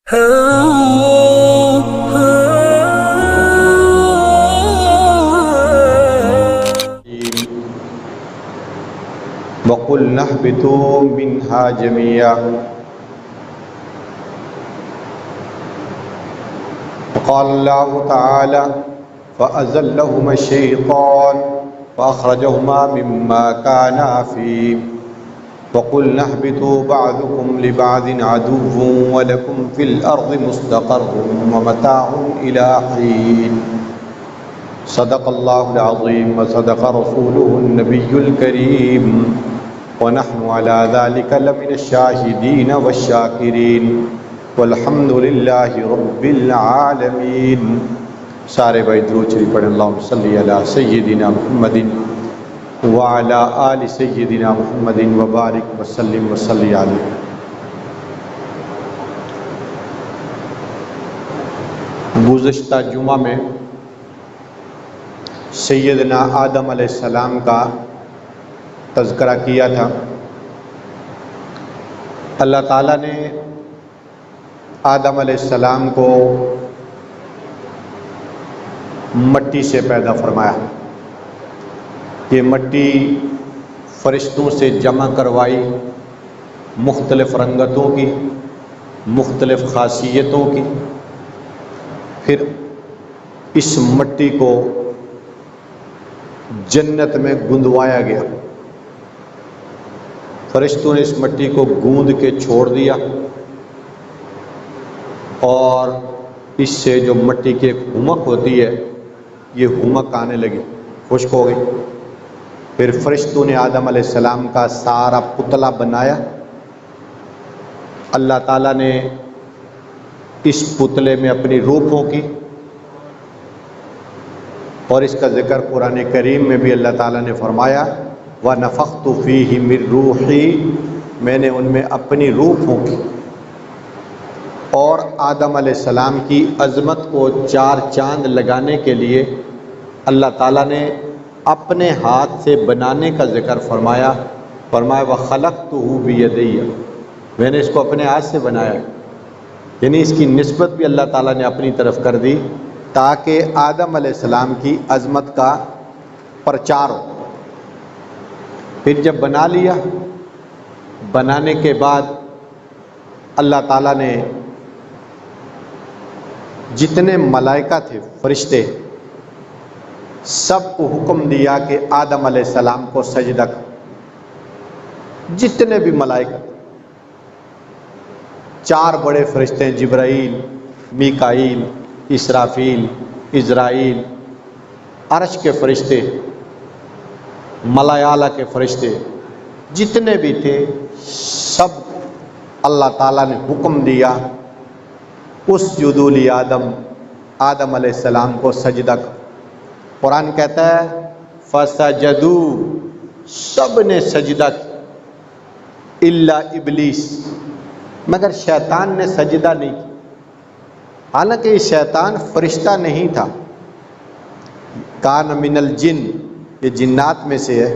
وَقُلْنَا اهْبِطُوا مِنْهَا جَمِيعًا وقال الله تعالى فأزلهما الشيطان فأخرجهما مما كانا فيه وقلنا اهبطوا بعضكم لبعض عدو ولكم في الأرض مستقر ومتاع إلى حين صدق الله العظيم وصدق رسوله النبي الكريم ونحن على ذلك لمن الشاهدين والشاكرين والحمد للہ رب العالمین۔ سارے بھائی درود شریف پڑھیں، اللہم صلی علی سیدنا محمد وعلی آل سیدنا محمد وبارک وسلم وصلی علیہ۔ گزشتہ جمعہ میں سیدنا آدم علیہ السلام کا تذکرہ کیا تھا۔ اللہ تعالیٰ نے آدم علیہ السلام کو مٹی سے پیدا فرمایا۔ یہ مٹی فرشتوں سے جمع کروائی، مختلف رنگتوں کی، مختلف خاصیتوں کی۔ پھر اس مٹی کو جنت میں گندوایا گیا۔ فرشتوں نے اس مٹی کو گوندھ کے چھوڑ دیا اور اس سے جو مٹی کی ایک ہمک ہوتی ہے، یہ ہمک آنے لگی، خشک ہو گئی۔ پھر فرشتوں نے آدم علیہ السلام کا سارا پتلا بنایا۔ اللہ تعالیٰ نے اس پتلے میں اپنی روح پھونکی، اور اس کا ذکر قرآن کریم میں بھی اللہ تعالیٰ نے فرمایا وَنَفَخْتُ فِيهِ مِن رُوحِي، میں نے ان میں اپنی روح پھونکی۔ اور آدم علیہ السلام کی عظمت کو چار چاند لگانے کے لیے اللہ تعالیٰ نے اپنے ہاتھ سے بنانے کا ذکر فرمایا وَخَلَقْتُهُ بِيَدَيَّ، میں نے اس کو اپنے ہاتھ سے بنایا۔ یعنی اس کی نسبت بھی اللہ تعالیٰ نے اپنی طرف کر دی تاکہ آدم علیہ السلام کی عظمت کا پرچار ہو۔ پھر جب بنا لیا، بنانے کے بعد اللہ تعالیٰ نے جتنے ملائکہ تھے، فرشتے، سب کو حکم دیا کہ آدم علیہ السلام کو سجدہ کرو۔ جتنے بھی ملائکہ، چار بڑے فرشتے ہیں، جبرائیل، میکائیل، اسرافیل، عزرائیل، عرش کے فرشتے، ملائکہ کے فرشتے، جتنے بھی تھے سب اللہ تعالیٰ نے حکم دیا اسجدوا لآدم، آدم علیہ السلام کو سجدہ کرو۔ قرآن کہتا ہے فسجدوا، سب نے سجدہ کیا الا ابلیس، مگر شیطان نے سجدہ نہیں کیا۔ حالانکہ یہ شیطان فرشتہ نہیں تھا، کان من الجن، یہ جنات میں سے ہے۔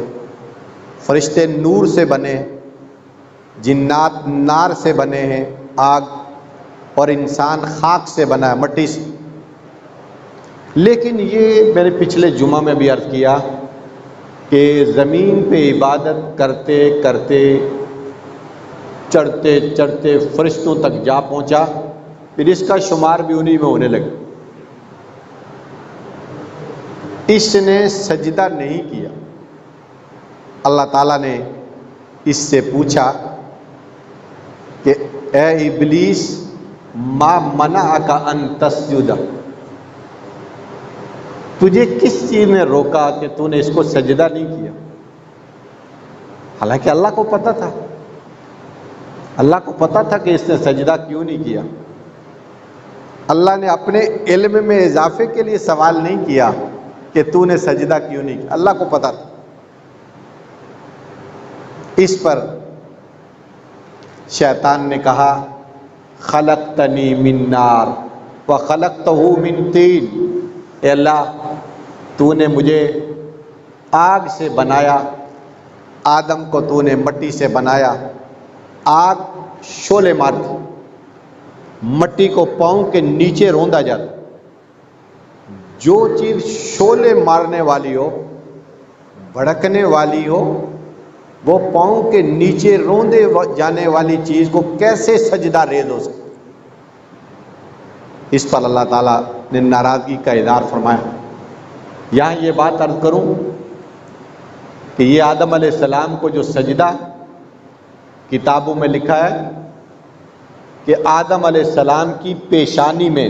فرشتے نور سے بنے، جنات نار سے بنے ہیں، آگ، اور انسان خاک سے بنا ہے، مٹی سے۔ لیکن یہ میں نے پچھلے جمعہ میں بھی عرض کیا کہ زمین پہ عبادت کرتے کرتے، چڑھتے چڑھتے فرشتوں تک جا پہنچا، پھر اس کا شمار بھی انہی میں ہونے لگا۔ اس نے سجدہ نہیں کیا۔ اللہ تعالیٰ نے اس سے پوچھا کہ اے ابلیس ما منعک ان تسجد، تجھے کس چیز نے روکا کہ تو نے اس کو سجدہ نہیں کیا؟ حالانکہ اللہ کو پتہ تھا، اللہ کو پتہ تھا کہ اس نے سجدہ کیوں نہیں کیا۔ اللہ نے اپنے علم میں اضافے کے لیے سوال نہیں کیا کہ تو نے سجدہ کیوں نہیں کیا، اللہ کو پتہ تھا۔ اس پر شیطان نے کہا خلقتنی من نار وخلقتہ من طین، اے اللہ تو نے مجھے آگ سے بنایا، آدم کو تو نے مٹی سے بنایا، آگ شعلے مارتی، مٹی کو پاؤں کے نیچے روندا جاتا. جو چیز شعلے مارنے والی ہو، بھڑکنے والی ہو، وہ پاؤں کے نیچے روندے جانے والی چیز کو کیسے سجدہ ریز ہو سکتا؟ اس پر اللہ تعالیٰ نے ناراضگی کا اظہار فرمایا. یہاں یہ بات عرض کروں کہ یہ آدم علیہ السلام کو جو سجدہ کتابوں میں لکھا ہے کہ آدم علیہ السلام کی پیشانی میں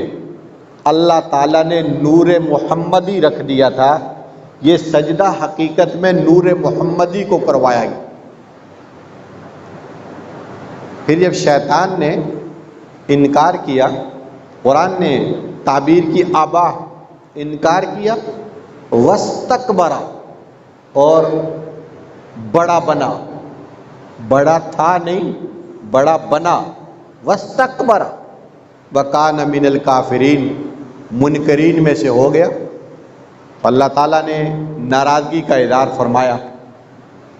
اللہ تعالیٰ نے نور محمدی رکھ دیا تھا، یہ سجدہ حقیقت میں نور محمدی کو کروایا گیا. پھر جب شیطان نے انکار کیا، قرآن نے تعبیر کی آبا انکار کیا، وستکبر، اور بڑا بنا، بڑا تھا نہیں بڑا بنا، وستکبر وکان من الکافرین، منکرین میں سے ہو گیا. اللہ تعالیٰ نے ناراضگی کا اظہار فرمایا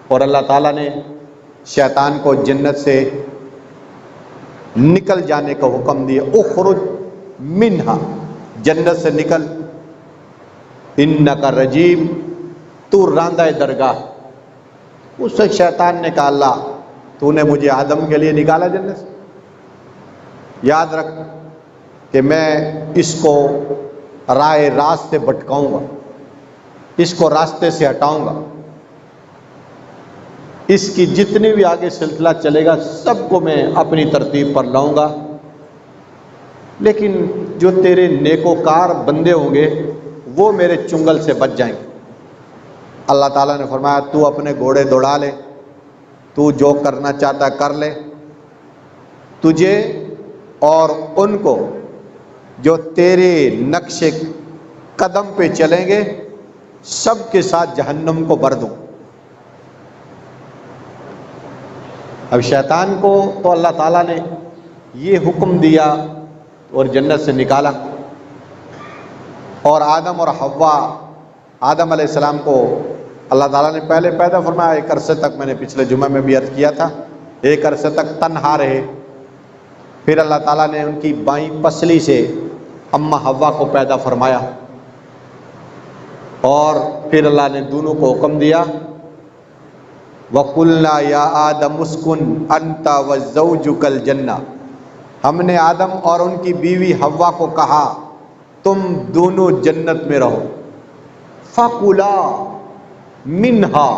اور اللہ تعالیٰ نے شیطان کو جنت سے نکل جانے کا حکم دیا. اخرج منہا، جنت سے نکل، انکا رجیم، تو راندہ درگاہ. اس سے شیطان نے کہا اللہ تو نے مجھے آدم کے لیے نکالا جنت سے، یاد رکھ کہ میں اس کو رائے راست سے بھٹکاؤں گا، اس کو راستے سے ہٹاؤں گا، اس کی جتنی بھی آگے سلسلہ چلے گا سب کو میں اپنی ترتیب پر لاؤں گا، لیکن جو تیرے نیکوکار بندے ہوں گے وہ میرے چنگل سے بچ جائیں گے. اللہ تعالیٰ نے فرمایا تو اپنے گھوڑے دوڑا لے، تو جو کرنا چاہتا کر لے، تجھے اور ان کو جو تیرے نقش قدم پہ چلیں گے سب کے ساتھ جہنم کو بھر دوں. اب شیطان کو تو اللہ تعالیٰ نے یہ حکم دیا اور جنت سے نکالا، اور آدم اور حوا، آدم علیہ السلام کو اللہ تعالیٰ نے پہلے پیدا فرمایا. ایک عرصے تک، میں نے پچھلے جمعہ میں بھی عرض کیا تھا، ایک عرصے تک تنہا رہے. پھر اللہ تعالیٰ نے ان کی بائیں پسلی سے اماں حوا کو پیدا فرمایا، اور پھر اللہ نے دونوں کو حکم دیا وَقُلْنَا يَا آدَمُ اسْكُنْ أَنْتَ وَزَوْجُكَ الْجَنَّةَ، ہم نے آدم اور ان کی بیوی حوا کو کہا تم دونوں جنت میں رہو. فَكُلَا مِنْهَا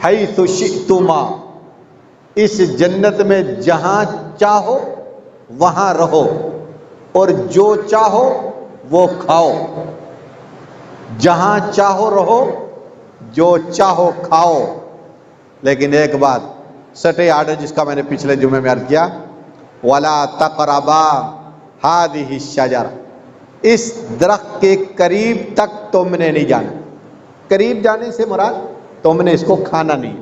حَيْثُ شِئْتُمَا، اس جنت میں جہاں چاہو وہاں رہو اور جو چاہو وہ کھاؤ، جہاں چاہو رہو، جو چاہو کھاؤ. لیکن ایک بات سٹے آرڈر جس کا میں نے پچھلے جمعے میں عرض کیا، وَلَا تَقْرَبَا هَذِهِ الشَّجَرَةَ، اس درخت کے قریب تک تم نے نہیں جانا. قریب جانے سے مراد تم نے اس کو کھانا نہیں.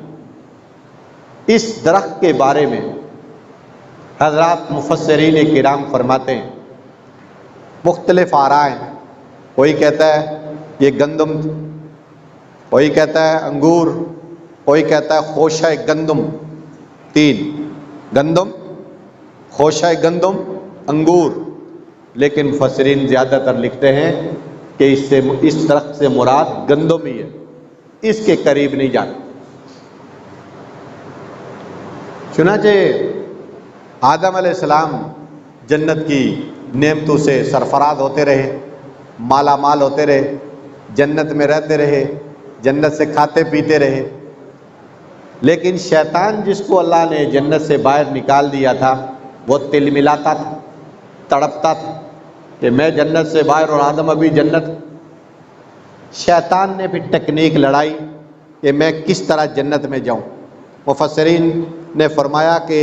اس درخت کے بارے میں حضرات مفسرین کرام فرماتے ہیں، مختلف آرائیں، کوئی کہتا ہے یہ گندم، کوئی کہتا ہے انگور، کوئی کہتا ہے خوشہ گندم. تین، گندم، خوشہ گندم، انگور. لیکن مفسرین زیادہ تر لکھتے ہیں کہ اس درخت سے مراد گندم ہی ہے، اس کے قریب نہیں جانا. چنانچہ آدم علیہ السلام جنت کی نعمتوں سے سرفراز ہوتے رہے، مالا مال ہوتے رہے، جنت میں رہتے رہے، جنت سے کھاتے پیتے رہے. لیکن شیطان جس کو اللہ نے جنت سے باہر نکال دیا تھا وہ تل ملاتا تھا، تڑپتا تھا کہ میں جنت سے باہر اور آدم ابھی جنت. شیطان نے پھر ٹیکنیک لڑائی کہ میں کس طرح جنت میں جاؤں. مفسرین نے فرمایا کہ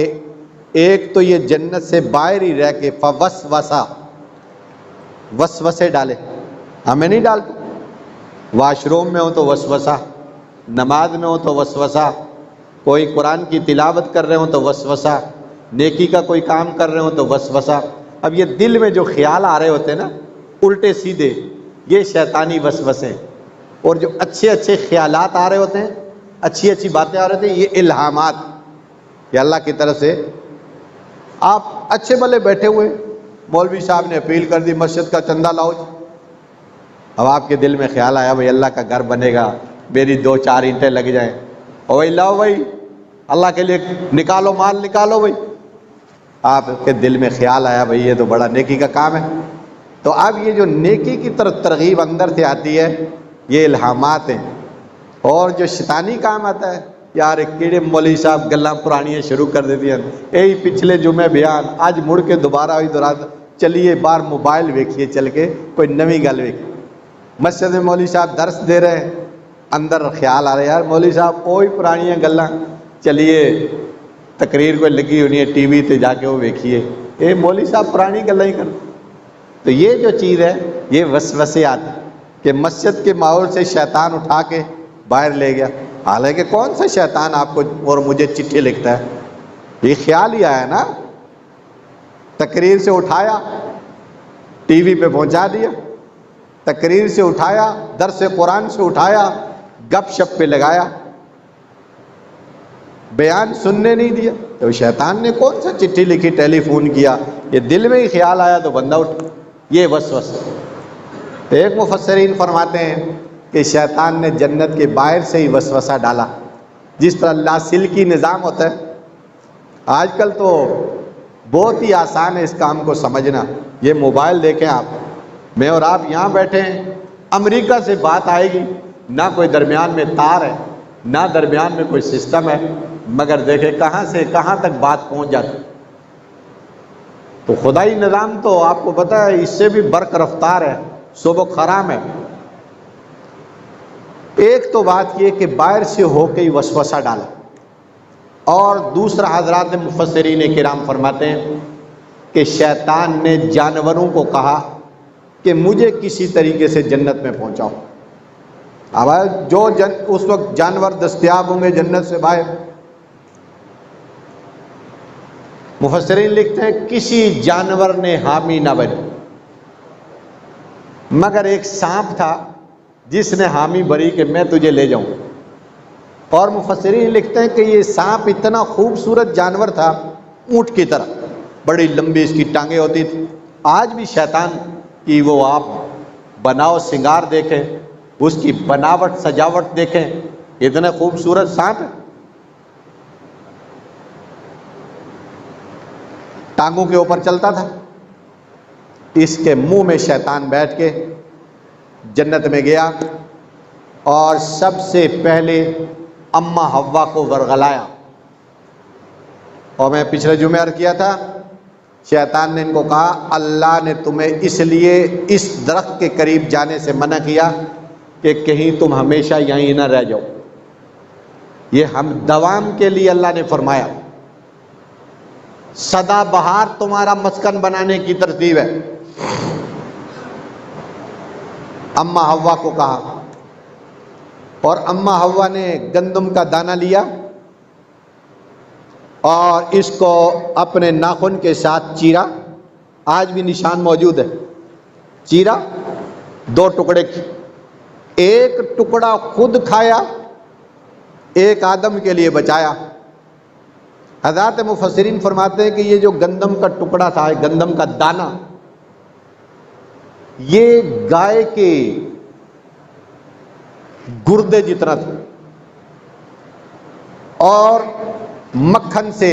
ایک تو یہ جنت سے باہر ہی رہ کے فوسوسہ، وسوسے ڈالے. ہمیں نہیں ڈالتے، واش روم میں ہو تو وسوسہ، نماز میں ہو تو وسوسہ، کوئی قرآن کی تلاوت کر رہے ہوں تو وسوسہ، نیکی کا کوئی کام کر رہے ہوں تو وسوسہ. اب یہ دل میں جو خیال آ رہے ہوتے ہیں نا الٹے سیدھے، یہ شیطانی وسوسے. اور جو اچھے اچھے خیالات آ رہے ہوتے ہیں، اچھی اچھی باتیں آ رہے ہوتے ہیں، یہ الہامات، یہ اللہ کی طرف سے. آپ اچھے بھلے بیٹھے ہوئے مولوی صاحب نے اپیل کر دی مسجد کا چندہ لاؤ جی۔ اب آپ کے دل میں خیال آیا بھائی اللہ کا گھر بنے گا، میری 2-4 اینٹیں لگ جائیں، اور بھائی لاؤ بھائی اللہ کے لیے نکالو، مال نکالو بھائی۔ آپ کے دل میں خیال آیا بھائی یہ تو بڑا نیکی کا کام ہے، تو اب یہ جو نیکی کی طرف ترغیب اندر سے آتی ہے یہ الہامات ہیں۔ اور جو شیطانی کام آتا ہے، یار کیڑے مولوی صاحب گلاں پرانیاں شروع کر دیتی ہیں، یہی پچھلے جمعے بیان آج مڑ کے دوبارہ ہوئی دورات، چلیے بار موبائل ویکھیے چل کے کوئی نویں گل ویکھیے۔ مسجد میں مولوی صاحب درس دے رہے ہیں، اندر خیال آ رہا ہے یار مولوی صاحب وہی پرانیاں گلاں، چلیے تقریر کوئی لگی ہونی ہے ٹی وی تے جا کے وہ ویکھیے، اے مولوی صاحب پرانی گلاں ہی کرتے۔ تو یہ جو چیز ہے یہ وسوسے آتے کہ مسجد کے ماحول سے شیطان اٹھا کے باہر لے گیا، حالانکہ کون سا شیطان آپ کو اور مجھے چٹھی لکھتا ہے، یہ خیال ہی آیا نا، تقریر سے اٹھایا ٹی وی پہ پہنچا دیا، تقریر سے اٹھایا درس قرآن سے اٹھایا گپ شپ پہ لگایا، بیان سننے نہیں دیا۔ تو شیطان نے کون سا چٹھی لکھی، ٹیلی فون کیا، یہ دل میں ہی خیال آیا تو بندہ اٹھ، یہ وسوسہ۔ ایک مفسرین فرماتے ہیں کہ شیطان نے جنت کے باہر سے ہی وسوسہ ڈالا، جس طرح لاسلکی نظام ہوتا ہے۔ آج کل تو بہت ہی آسان ہے اس کام کو سمجھنا، یہ موبائل دیکھیں آپ، میں اور آپ یہاں بیٹھے ہیں، امریکہ سے بات آئے گی، نہ کوئی درمیان میں تار ہے نہ درمیان میں کوئی سسٹم ہے، مگر دیکھیں کہاں سے کہاں تک بات پہنچ جاتی۔ تو خدائی نظام تو آپ کو پتہ ہے اس سے بھی برق رفتار ہے، سبق خرام ہے۔ ایک تو بات یہ کہ باہر سے ہو کے ہی وسوسہ ڈالا، اور دوسرا حضرات مفسرین کرام فرماتے ہیں کہ شیطان نے جانوروں کو کہا کہ مجھے کسی طریقے سے جنت میں پہنچاؤ۔ اب جو اس وقت جانور دستیاب ہوں گے جنت سے باہر، مفسرین لکھتے ہیں کسی جانور نے حامی نہ بنی، مگر ایک سانپ تھا جس نے حامی بری کہ میں تجھے لے جاؤں۔ اور مفسرین لکھتے ہیں کہ یہ سانپ اتنا خوبصورت جانور تھا، اونٹ کی طرح بڑی لمبی اس کی ٹانگیں ہوتی تھی۔ آج بھی شیطان کی وہ آپ بناؤ سنگار دیکھیں، اس کی بناوٹ سجاوٹ دیکھیں، اتنے خوبصورت سانپ ہے، ٹانگوں کے اوپر چلتا تھا۔ اس کے منہ میں شیطان بیٹھ کے جنت میں گیا اور سب سے پہلے اما حوا کو ورغلایا۔ اور میں پچھلے جمعے عرض کیا تھا، شیطان نے ان کو کہا اللہ نے تمہیں اس لیے اس درخت کے قریب جانے سے منع کیا کہ کہیں تم ہمیشہ یہیں نہ رہ جاؤ، یہ ہم دوام کے لیے اللہ نے فرمایا، سدا بہار تمہارا مسکن بنانے کی ترتیب ہے۔ اما حوا کو کہا، اور اما حوا نے گندم کا دانہ لیا اور اس کو اپنے ناخن کے ساتھ چیرا، آج بھی نشان موجود ہے، چیرا 2 ٹکڑے کی، ایک ٹکڑا خود کھایا، ایک آدم کے لیے بچایا۔ حضرات مفسرین فرماتے ہیں کہ یہ جو گندم کا ٹکڑا تھا، گندم کا دانہ، یہ گائے کے گردے جتنا تھا اور مکھن سے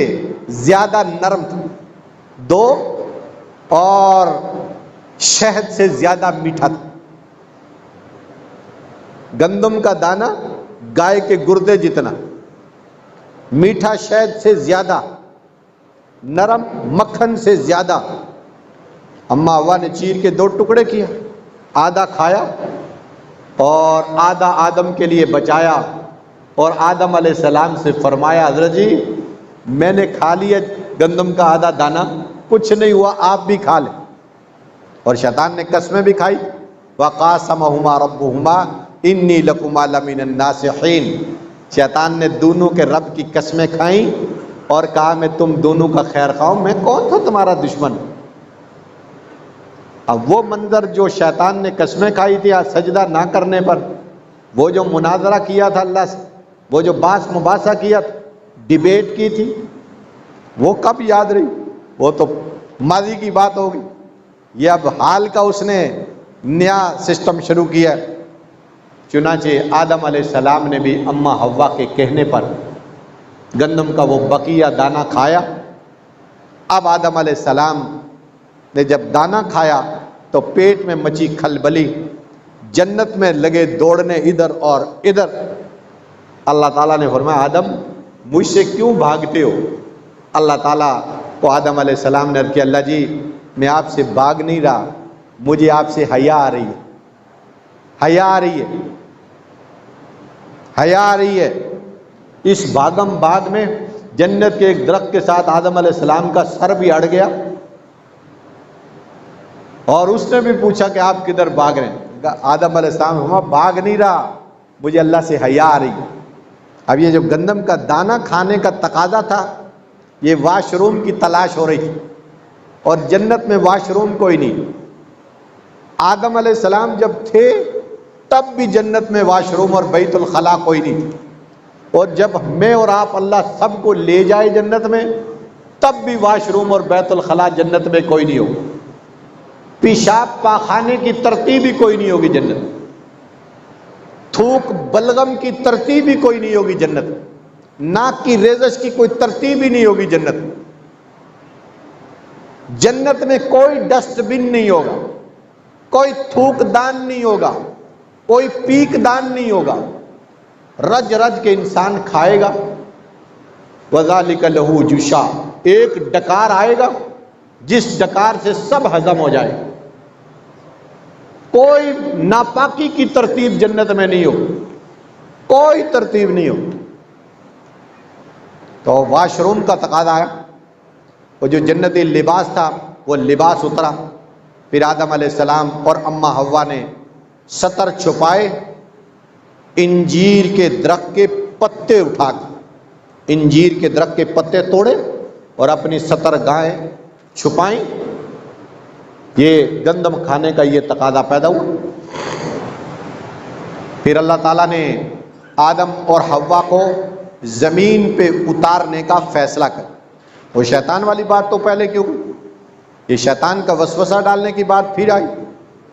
زیادہ نرم تھا، 2 اور شہد سے زیادہ میٹھا تھا۔ گندم کا دانہ گائے کے گردے جتنا، میٹھا شہد سے زیادہ، نرم مکھن سے زیادہ۔ اما حوا نے چیر کے 2 ٹکڑے کیا، آدھا کھایا اور آدھا آدم کے لیے بچایا، اور آدم علیہ السلام سے فرمایا حضرت جی میں نے کھا لیا گندم کا آدھا دانہ، کچھ نہیں ہوا، آپ بھی کھا لیں۔ اور شیطان نے قسمیں بھی کھائی، وَقَاسَمَهُمَا رَبُّهُمَا إِنِّي لَكُمَا لَمِنَ النَّاصِحِينَ، شیطان نے دونوں کے رب کی قسمیں کھائیں اور کہا میں تم دونوں کا خیر خواہ ہوں، میں کون تھا تمہارا دشمن۔ اب وہ منظر جو شیطان نے قسمیں کھائی تھی آج سجدہ نہ کرنے پر، وہ جو مناظرہ کیا تھا اللہ سے، وہ جو باس مباحثہ کیا تھا، ڈیبیٹ کی تھی، وہ کب یاد رہی؟ وہ تو ماضی کی بات ہوگی۔ یہ اب حال کا اس نے نیا سسٹم شروع کیا۔ چنانچہ آدم علیہ السلام نے بھی اماں حوا کے کہنے پر گندم کا وہ بقیہ دانہ کھایا۔ اب آدم علیہ السلام نے جب دانہ کھایا تو پیٹ میں مچی کھلبلی، جنت میں لگے دوڑنے ادھر اور ادھر۔ اللہ تعالیٰ نے فرمایا آدم مجھ سے کیوں بھاگتے ہو؟ اللہ تعالیٰ کو آدم علیہ السلام نے عرض کیا اللہ جی میں آپ سے بھاگ نہیں رہا، مجھے آپ سے حیا آ رہی ہے، حیا آ رہی ہے، حیا آ رہی ہے۔ اس بھاگم بھاگ میں جنت کے ایک درخت کے ساتھ آدم علیہ السلام کا سر بھی اڑ گیا، اور اس نے بھی پوچھا کہ آپ کدھر بھاگ رہے ہیں؟ آدم علیہ السلام ہم بھاگ نہیں رہا، مجھے اللہ سے حیا آ رہی ہے۔ اب یہ جو گندم کا دانہ کھانے کا تقاضا تھا، یہ واش روم کی تلاش ہو رہی تھی، اور جنت میں واش روم کوئی نہیں۔ آدم علیہ السلام جب تھے تب بھی جنت میں واش روم اور بیت الخلا کوئی نہیں تھی، اور جب میں اور آپ اللہ سب کو لے جائے جنت میں تب بھی واش روم اور بیت الخلا جنت میں کوئی نہیں ہوگا، پیشاب پاخانے کی ترتیب ہی کوئی نہیں ہوگی جنت، تھوک بلغم کی ترتیب ہی کوئی نہیں ہوگی جنت، ناک کی ریزش کی کوئی ترتیب ہی نہیں ہوگی جنت۔ جنت میں کوئی ڈسٹ بن نہیں ہوگا، کوئی تھوک دان نہیں ہوگا، کوئی پیک دان نہیں ہوگا، رج رج کے انسان کھائے گا۔ وَذَلِكَ لَهُ جُشَا، ایک ڈکار آئے گا جس ڈکار سے سب ہضم ہو جائے، کوئی ناپاکی کی ترتیب جنت میں نہیں ہو، کوئی ترتیب نہیں ہو۔ تو واش روم کا تقاضا آیا، وہ جو جنتی لباس تھا وہ لباس اترا۔ پھر آدم علیہ السلام اور اماں حوا نے ستر چھپائے، انجیر کے درخت کے پتے اٹھا کے، انجیر کے درخت کے پتے توڑے اور اپنی ستر گائیں چھپائیں۔ یہ گندم کھانے کا یہ تقاضا پیدا ہوا۔ پھر اللہ تعالیٰ نے آدم اور حوا کو زمین پہ اتارنے کا فیصلہ کیا۔ وہ شیطان والی بات تو پہلے کیوں ہوئی؟ یہ شیطان کا وسوسہ ڈالنے کی بات پھر آئی۔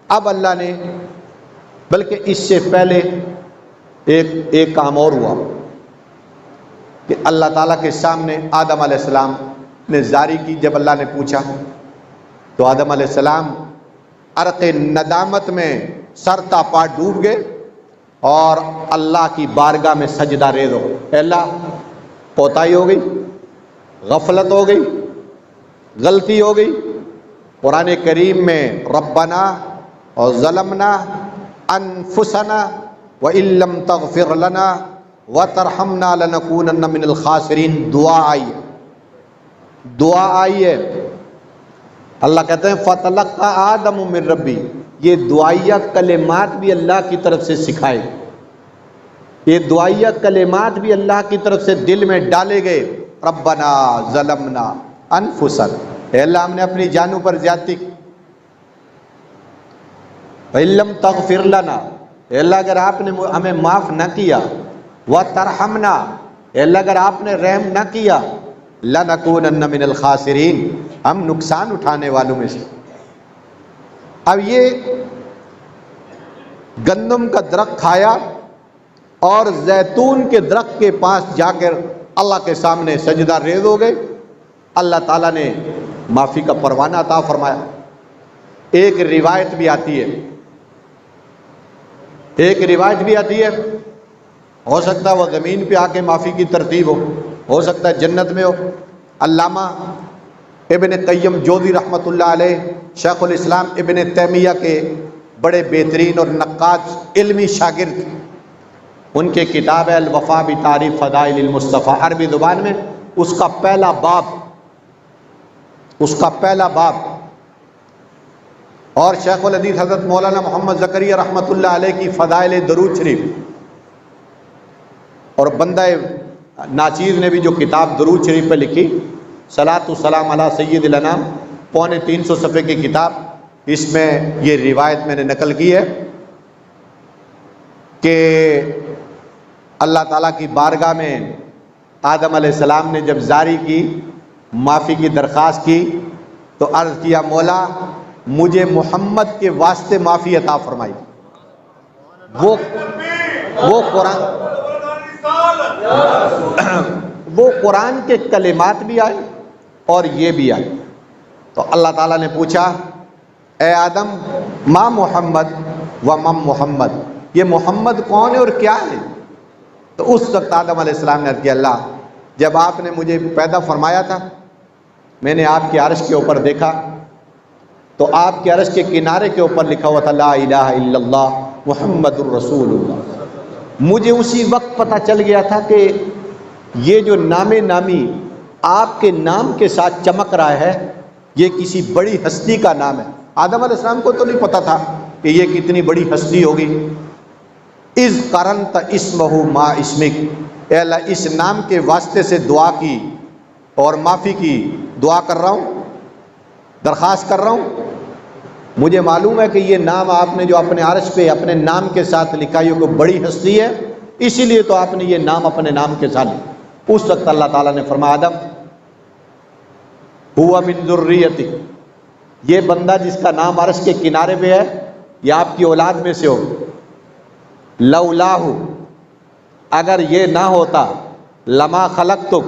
اب اللہ نے بلکہ اس سے پہلے ایک کام اور ہوا کہ اللہ تعالیٰ کے سامنے آدم علیہ السلام نے زاری کی۔ جب اللہ نے پوچھا تو آدم علیہ السلام عرق ندامت میں سر تا پا ڈوب گئے اور اللہ کی بارگاہ میں سجدہ ریز ہو گئے۔ اے اللہ کوتاہی ہو گئی، غفلت ہو گئی، غلطی ہو گئی۔ قرآن کریم میں ربنا اور ظلمنا انفسنا وَإِن لَّمْ تَغْفِرْ لَنَا وَتَرْحَمْنَا لَنَكُونَنَّ مِنَ الْخَاسِرِينَ۔ دعا آئی ہے، دعا آئی ہے۔ اللہ کہتے ہیں فَتَلَقَّىٰ آدَمُ مِن رَّبِّهِ، یہ دعائیہ کلمات بھی اللہ کی طرف سے سکھائے، یہ دعائیہ کلمات بھی اللہ کی طرف سے دل میں ڈالے گئے۔ ربنا ظلمنا انفسنا، اے اللہ ہم نے اپنی جانوں پر زیادتی کی۔ وَإِن لَّمْ تَغْفِرْ لَنَا، اے اللہ اگر آپ نے ہمیں معاف نہ کیا، وَتَرْحَمْنَا، اے اللہ اگر آپ نے رحم نہ کیا، لَنَكُونَنَّ مِنَ الْخَاسِرِينَ، ہم نقصان اٹھانے والوں میں سے۔ اب یہ گندم کا درخت کھایا اور زیتون کے درخت کے پاس جا کر اللہ کے سامنے سجدہ ریز ہو گئے۔ اللہ تعالیٰ نے معافی کا پروانہ عطا فرمایا۔ ایک روایت بھی آتی ہے، ایک روایت بھی آتی ہے، ہو سکتا ہے وہ زمین پہ آ کے معافی کی ترتیب ہو سکتا ہے جنت میں ہو۔ علامہ ابن قیم جوزی رحمۃ اللہ علیہ، شیخ الاسلام ابن تیمیہ کے بڑے بہترین اور نقاد علمی شاگرد، ان کے کتاب ہے الوفا بتعریف فضائل المصطفیٰ، عربی زبان میں اس کا پہلا باب اور شیخ الحدیث حضرت مولانا محمد زکریا رحمۃ اللہ علیہ کی فضائل درود شریف، اور بندہ ناچیز نے بھی جو کتاب درود شریف پہ لکھی، صلاۃ والسلام علی سید الانام، 350 صفحے کی کتاب، اس میں یہ روایت میں نے نقل کی ہے کہ اللہ تعالیٰ کی بارگاہ میں آدم علیہ السلام نے جب زاری کی، معافی کی درخواست کی، تو عرض کیا مولا مجھے محمد کے واسطے معافی عطا فرمائی۔ وہ قرآن کے کلمات بھی آئے اور یہ بھی آئے۔ تو اللہ تعالیٰ نے پوچھا اے آدم ما محمد و مم محمد، یہ محمد کون ہے اور کیا ہے؟ تو اس وقت آدم علیہ السلام نے عرض کیا اللہ جب آپ نے مجھے پیدا فرمایا تھا میں نے آپ کے عرش کے اوپر دیکھا تو آپ کے عرش کے کنارے کے اوپر لکھا ہوا تھا لا الہ الا اللہ محمد الرسول اللہ۔ مجھے اسی وقت پتہ چل گیا تھا کہ یہ جو نام نامی آپ کے نام کے ساتھ چمک رہا ہے یہ کسی بڑی ہستی کا نام ہے۔ آدم علیہ السلام کو تو نہیں پتا تھا کہ یہ کتنی بڑی ہستی ہوگی۔ اذ قرنت اسمہ ما اسمک، اے اللہ اس نام کے واسطے سے دعا کی اور معافی کی، دعا کر رہا ہوں، درخواست کر رہا ہوں۔ مجھے معلوم ہے کہ یہ نام آپ نے جو اپنے عرش پہ اپنے نام کے ساتھ لکھا یہ کوئی بڑی ہستی ہے، اسی لیے تو آپ نے یہ نام اپنے نام کے ساتھ لکھا۔ اس وقت اللہ تعالیٰ نے فرمایا آدم ہوا من ذریتک، یہ بندہ جس کا نام عرش کے کنارے پہ ہے یہ آپ کی اولاد میں سے ہو۔ لولاہ، اگر یہ نہ ہوتا لما خلقتک،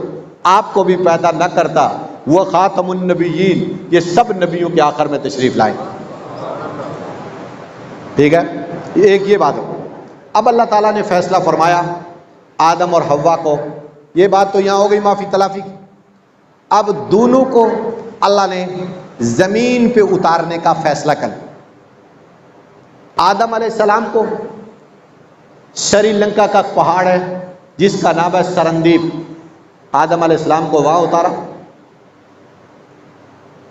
آپ کو بھی پیدا نہ کرتا، وہ خاتم النبیین، یہ سب نبیوں کے آخر میں تشریف لائیں۔ ٹھیک ہے، ایک یہ بات ہو۔ اب اللہ تعالیٰ نے فیصلہ فرمایا آدم اور حوا کو، یہ بات تو یہاں ہو گئی معافی تلافی کی۔ اب دونوں کو اللہ نے زمین پہ اتارنے کا فیصلہ کر لیا۔ آدم علیہ السلام کو سری لنکا کا پہاڑ ہے جس کا نام ہے سرندیپ، آدم علیہ السلام کو وہاں اتارا۔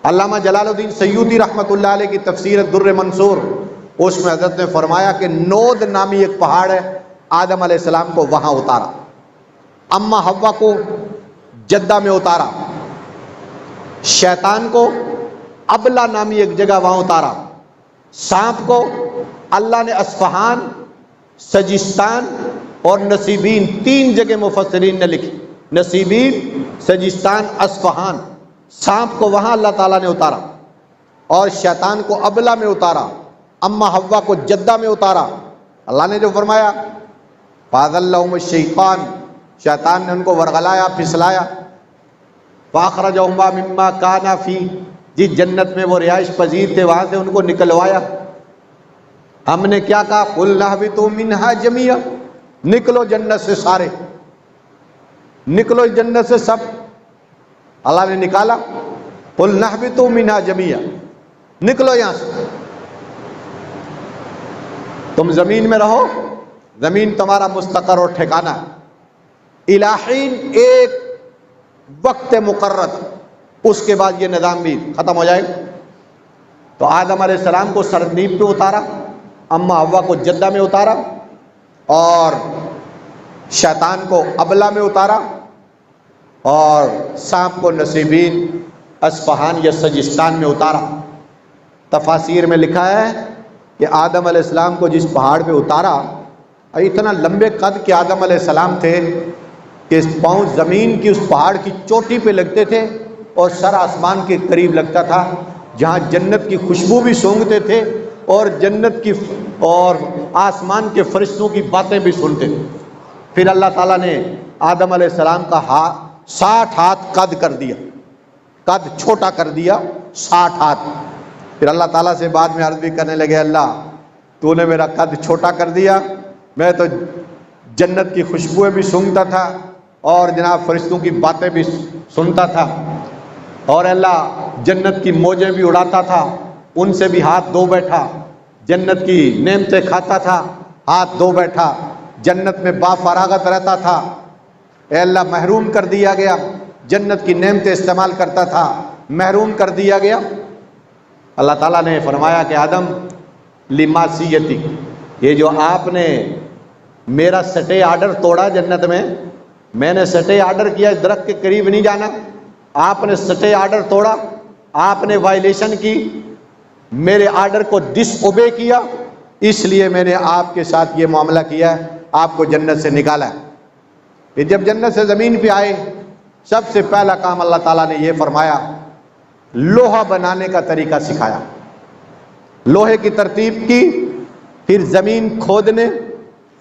علامہ جلال الدین سیوطی رحمۃ اللہ علیہ کی تفسیر الدر منصور، اس میں حضرت نے فرمایا کہ نود نامی ایک پہاڑ ہے، آدم علیہ السلام کو وہاں اتارا۔ اما حوا کو جدہ میں اتارا، شیطان کو ابلا نامی ایک جگہ وہاں اتارا، سانپ کو اللہ نے اصفہان، سجستان اور نصیبین، تین جگہ مفسرین نے لکھی، نصیبین، سجستان، اصفہان۔ سانپ کو وہاں اللہ تعالیٰ نے اتارا اور شیطان کو ابلا میں اتارا، اما حوا کو جدہ میں اتارا۔ اللہ نے جو فرمایا فَأَذَلَّهُمُ الشَّيْطَانُ، شیطان نے ان کو ورغلایا، پھسلایا۔ فَأَخْرَجَهُمَا مِمَّا كَانَا فِيهِ، جس جنت میں وہ رہائش پذیر تھے وہاں سے ان کو نکلوایا۔ ہم نے کیا کہا قُلْنَا اهْبِطُوا مِنْهَا جَمِيعًا، نکلو جنت سے سارے، نکلو جنت سے سب۔ اللہ نے نکالا قُلْنَا اهْبِطُوا مِنْهَا جَمِيعًا، نکلو یہاں سے، تم زمین میں رہو، زمین تمہارا مستقر اور ٹھکانہ ہے، الہین ایک وقت مقرر، اس کے بعد یہ نظام بھی ختم ہو جائے گا۔ تو آدم علیہ السلام کو سرندیپ پہ اتارا، اما حوا کو جدہ میں اتارا اور شیطان کو ابلا میں اتارا اور سانپ کو نصیبین، اصفہان یا سجستان میں اتارا۔ تفاسیر میں لکھا ہے کہ آدم علیہ السلام کو جس پہاڑ پہ اتارا، اتنا لمبے قد کے آدم علیہ السلام تھے کہ پاؤں زمین کی اس پہاڑ کی چوٹی پہ لگتے تھے اور سر آسمان کے قریب لگتا تھا، جہاں جنت کی خوشبو بھی سونگھتے تھے اور جنت کی اور آسمان کے فرشتوں کی باتیں بھی سنتے تھے۔ پھر اللہ تعالیٰ نے آدم علیہ السلام کا 60 ہاتھ قد کر دیا، قد چھوٹا کر دیا، 60 ہاتھ۔ پھر اللہ تعالیٰ سے بعد میں عرض بھی کرنے لگے اللہ تو نے میرا قد چھوٹا کر دیا، میں تو جنت کی خوشبوئیں بھی سونگھتا تھا اور جناب فرشتوں کی باتیں بھی سنتا تھا، اور اللہ جنت کی موجیں بھی اڑاتا تھا، ان سے بھی ہاتھ دھو بیٹھا، جنت کی نعمتیں کھاتا تھا، ہاتھ دھو بیٹھا، جنت میں با فراغت رہتا تھا۔ اے اللہ محروم کر دیا گیا، جنت کی نعمتیں استعمال کرتا تھا، محروم کر دیا گیا۔ اللہ تعالیٰ نے فرمایا کہ آدم لمعصیتی، یہ جو آپ نے میرا سٹے آرڈر توڑا جنت میں نے سٹے آرڈر کیا درخت کے قریب نہیں جانا، آپ نے سٹے آرڈر توڑا، آپ نے وائلیشن کی، میرے آرڈر کو ڈس اوبے کیا، اس لیے میں نے آپ کے ساتھ یہ معاملہ کیا ہے، آپ کو جنت سے نکالا ہے۔ پھر جب جنت سے زمین پہ آئے، سب سے پہلا کام اللہ تعالیٰ نے یہ فرمایا، لوہا بنانے کا طریقہ سکھایا۔ لوہے کی ترتیب کی، پھر زمین کھودنے،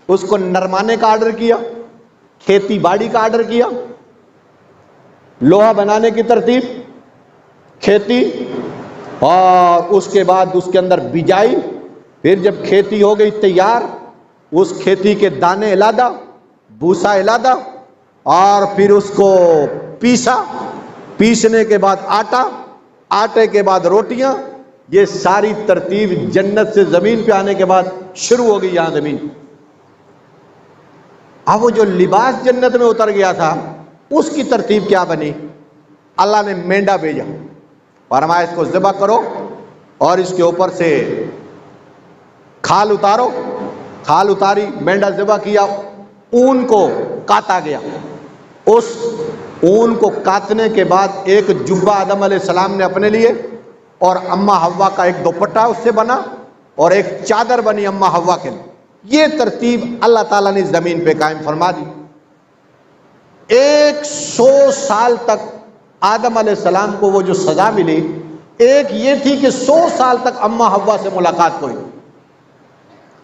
اس کو نرمانے کا آرڈر کیا، کھیتی باڑی کا آرڈر کیا، لوہا بنانے کی ترتیب، کھیتی، اور اس کے بعد اس کے اندر بجائی، پھر جب کھیتی ہو گئی تیار، اس کھیتی کے دانے علیحدہ، بھوسا علیحدہ، اور پھر اس کو پیسا، پیسنے کے بعد آٹا، آٹے کے بعد روٹیاں، یہ ساری ترتیب جنت سے زمین پہ آنے کے بعد شروع ہو گئی یہاں زمین۔ اب وہ جو لباس جنت میں اتر گیا تھا اس کی ترتیب کیا بنی؟ اللہ نے مینڈا بھیجا، فرمایا اس کو ذبح کرو اور اس کے اوپر سے کھال اتارو، کھال اتاری، مینڈا ذبح کیا، اون کو کاتا گیا، اس اون کو کاٹنے کے بعد ایک جبہ آدم علیہ السلام نے اپنے لیے، اور اماں حوا کا ایک دوپٹہ اس سے بنا، اور ایک چادر بنی اماں حوا کے لیے۔ یہ ترتیب اللہ تعالیٰ نے زمین پہ قائم فرما دی۔ 100 سال تک آدم علیہ السلام کو وہ جو سزا ملی، ایک یہ تھی کہ 100 سال تک اماں حوا سے ملاقات ہوئی،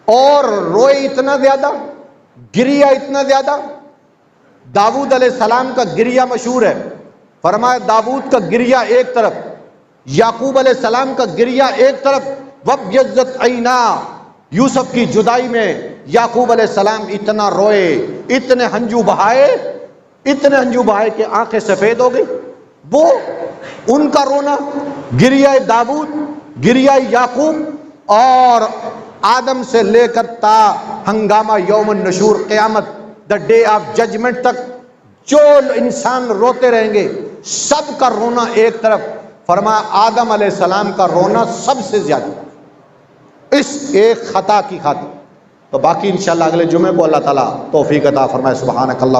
اور روئے اتنا زیادہ، گریا اتنا زیادہ۔ داؤد علیہ السلام کا گریا مشہور ہے، فرمایا داؤد کا گریا ایک طرف، یعقوب علیہ السلام کا گریا ایک طرف، وَابْيَضَّتْ عَيْنَاهُ، یوسف کی جدائی میں یعقوب علیہ السلام اتنا روئے، اتنے ہنجو بہائے، اتنے ہنجو بہائے کہ آنکھیں سفید ہو گئی۔ وہ ان کا رونا، گریا داؤد، گریا یعقوب، اور آدم سے لے کر تا ہنگامہ یوم النشور، قیامت، دا ڈے آف ججمنٹ تک جو انسان روتے رہیں گے، سب کا رونا ایک طرف۔ فرمایا آدم علیہ السلام کا رونا سب سے زیادہ اس ایک خطا کی خاطر۔ تو باقی انشاءاللہ اگلے جمعے کو اللہ تعالیٰ توفیق عطا فرمائے۔ سبحانک اللہ۔